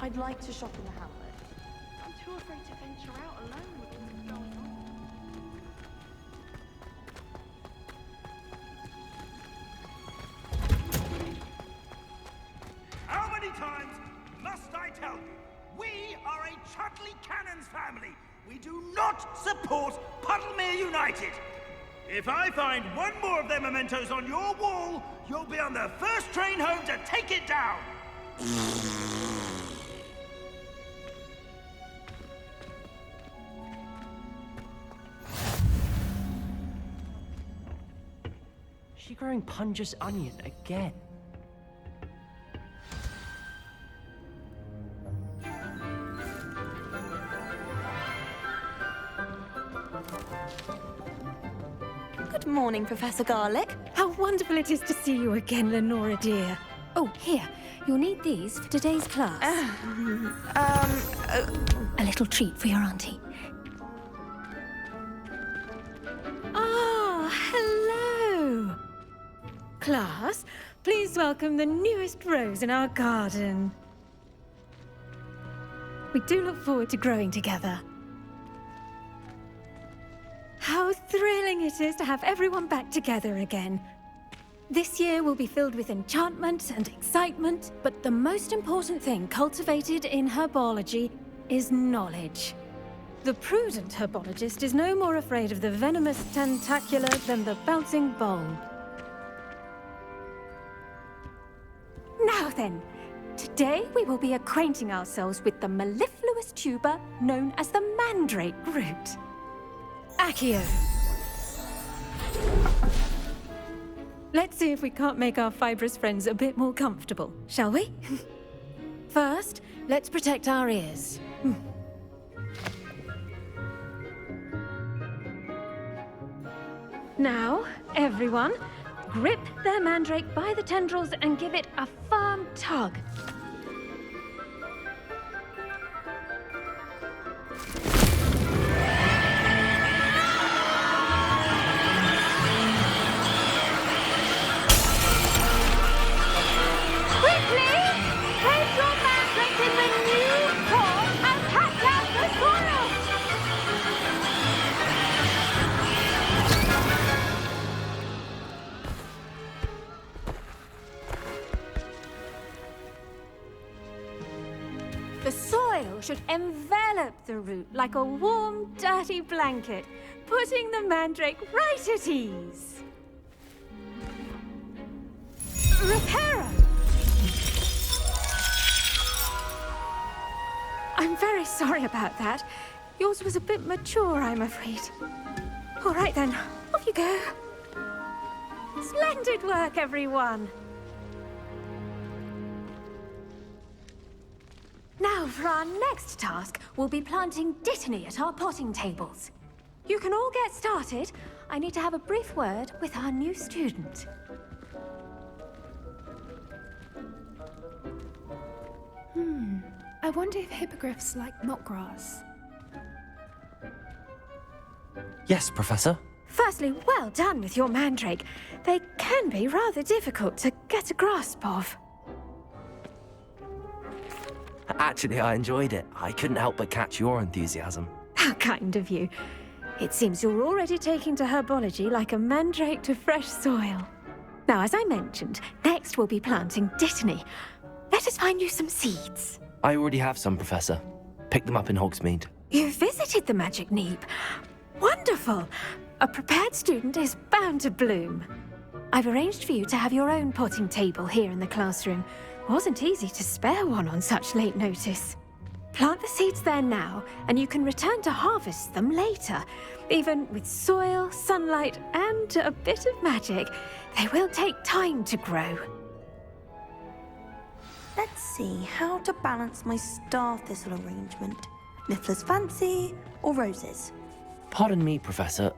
I'd like to shop in the Hamlet. I'm too afraid to venture out alone with what's going on. How many times must I tell you? We are a Chudley Cannons family. We do not support Puddlemere United. If I find one more of their mementos on your wall, you'll be on the first train home to take it down. She growing Punja's onion again. Good morning, Professor Garlic. How wonderful it is to see you again, Lenora dear. Oh, here. You'll need these for today's class. A little treat for your auntie. Ah, hello. Class, please welcome the newest rose in our garden. We do look forward to growing together. How thrilling it is to have everyone back together again. This year will be filled with enchantment and excitement, but the most important thing cultivated in herbology is knowledge. The prudent herbologist is no more afraid of the venomous tentacular than the bouncing bowl. Now then, today we will be acquainting ourselves with the mellifluous tuber known as the mandrake root. Accio. Let's see if we can't make our fibrous friends a bit more comfortable, shall we? First, let's protect our ears. Now, everyone, grip their mandrake by the tendrils and give it a firm tug. The soil should envelop the root like a warm, dirty blanket, putting the mandrake right at ease. Reparo! I'm very sorry about that. Yours was a bit mature, I'm afraid. All right then, off you go. Splendid work, everyone. Now, for our next task, we'll be planting Dittany at our potting tables. You can all get started. I need to have a brief word with our new student. I wonder if hippogriffs like knotgrass. Yes, Professor. Firstly, well done with your mandrake. They can be rather difficult to get a grasp of. Actually, I enjoyed it. I couldn't help but catch your enthusiasm. How kind of you. It seems you're already taking to herbology like a mandrake to fresh soil. Now, as I mentioned, next we'll be planting Dittany. Let us find you some seeds. I already have some, Professor. Picked them up in Hogsmeade. You visited the Magic Neep. Wonderful. A prepared student is bound to bloom. I've arranged for you to have your own potting table here in the classroom. Wasn't easy to spare one on such late notice. Plant the seeds there now, and you can return to harvest them later. Even with soil, sunlight, and a bit of magic, they will take time to grow. Let's see how to balance my star thistle arrangement. Niffler's fancy or roses? Pardon me, Professor.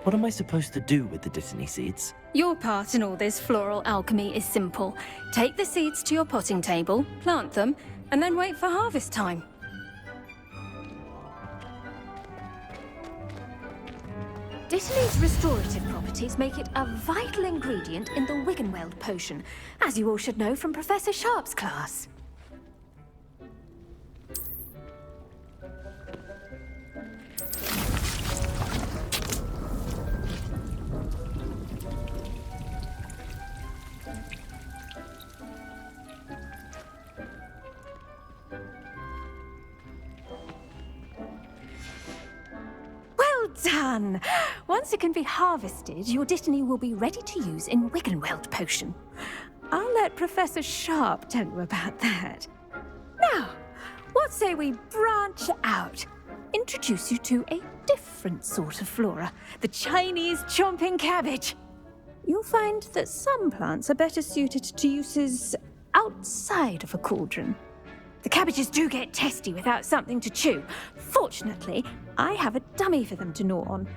What am I supposed to do with the Dittany seeds? Your part in all this floral alchemy is simple. Take the seeds to your potting table, plant them, and then wait for harvest time. Dittany's restorative properties make it a vital ingredient in the Wiggenweld potion, as you all should know from Professor Sharp's class. Done! Once it can be harvested, your Dittany will be ready to use in Wiggenweld potion. I'll let Professor Sharp tell you about that. Now, what say we branch out? Introduce you to a different sort of flora, the Chinese chomping cabbage. You'll find that some plants are better suited to uses outside of a cauldron. The cabbages do get testy without something to chew. Fortunately, I have a dummy for them to gnaw on.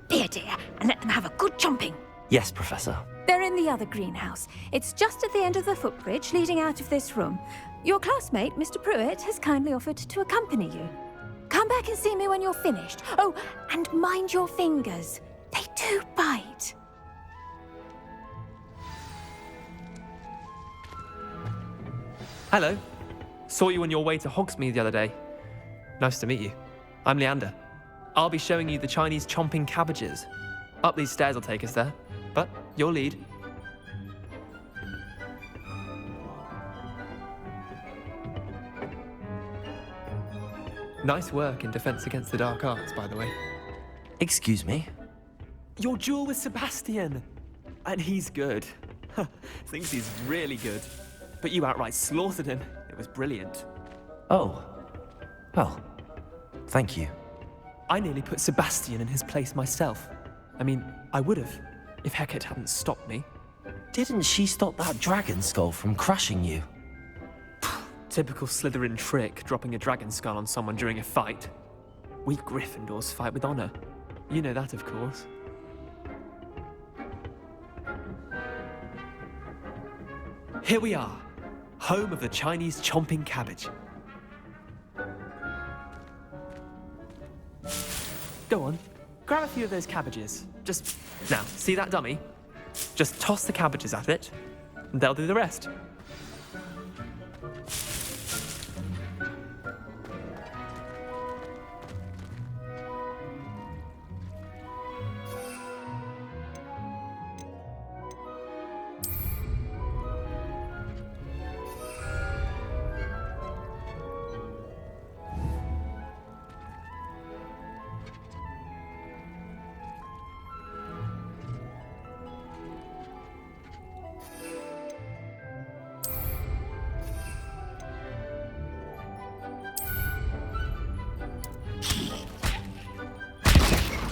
Be a dear and let them have a good chomping. Yes, Professor. They're in the other greenhouse. It's just at the end of the footbridge leading out of this room. Your classmate, Mr. Pruitt, has kindly offered to accompany you. Come back and see me when you're finished. Oh, and mind your fingers. They do bite. Hello. Saw you on your way to Hogsmeade the other day. Nice to meet you. I'm Leander. I'll be showing you the Chinese chomping cabbages. Up these stairs will take us there, but your lead. Nice work in Defense Against the Dark Arts, by the way. Excuse me? Your duel with Sebastian! And he's good. Thinks he's really good. But you outright slaughtered him. It was brilliant. Oh. Well, thank you. I nearly put Sebastian in his place myself. I mean, I would have, if Hecate hadn't stopped me. Didn't she stop that dragon skull from crushing you? Typical Slytherin trick, dropping a dragon skull on someone during a fight. We Gryffindors fight with honor. You know that, of course. Here we are, home of the Chinese chomping cabbage. Go on, grab a few of those cabbages. Just, now, see that dummy? Just toss the cabbages at it, and they'll do the rest.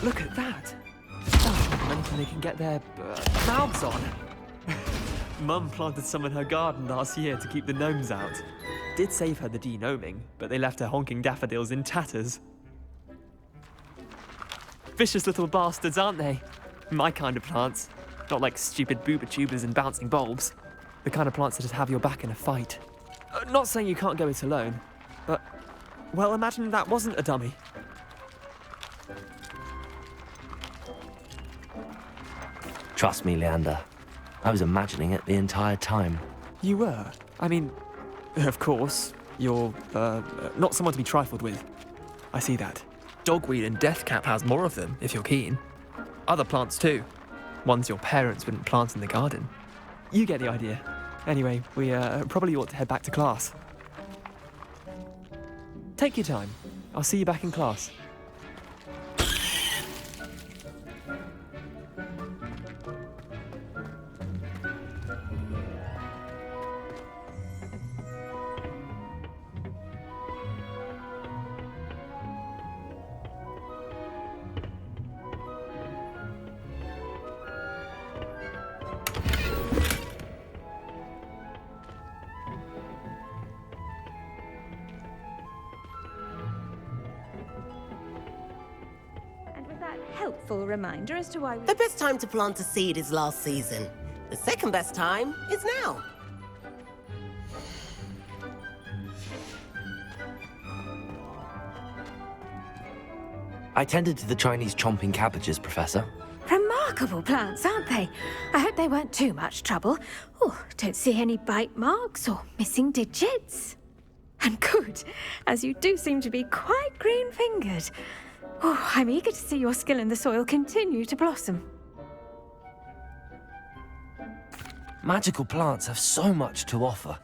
Look at that! Oh, anything they can get their mouths on. Mum planted some in her garden last year to keep the gnomes out. Did save her the de-gnoming, but they left her honking daffodils in tatters. Vicious little bastards, aren't they? My kind of plants. Not like stupid booba tubers and bouncing bulbs. The kind of plants that just have your back in a fight. Not saying you can't go it alone, but, well, imagine that wasn't a dummy. Trust me, Leander. I was imagining it the entire time. You were? I mean, of course, you're, not someone to be trifled with. I see that. Dogweed and deathcap has more of them, if you're keen. Other plants too. Ones your parents wouldn't plant in the garden. You get the idea. Anyway, we probably ought to head back to class. Take your time. I'll see you back in class. Helpful reminder as to why we... The best time to plant a seed is last season. The second best time is now. I tended to the Chinese chomping cabbages, Professor. Remarkable plants, aren't they? I hope they weren't too much trouble. Oh, don't see any bite marks or missing digits. And good, as you do seem to be quite green-fingered. Oh, I'm eager to see your skill in the soil continue to blossom. Magical plants have so much to offer.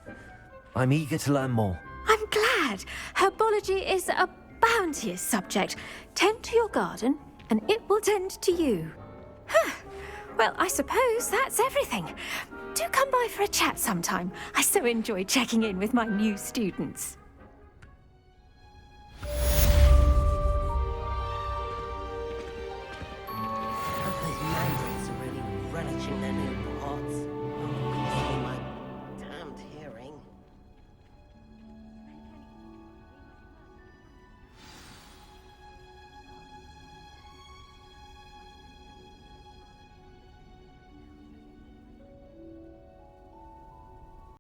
I'm eager to learn more. I'm glad. Herbology is a bounteous subject. Tend to your garden, and it will tend to you. Huh. Well, I suppose that's everything. Do come by for a chat sometime. I so enjoy checking in with my new students.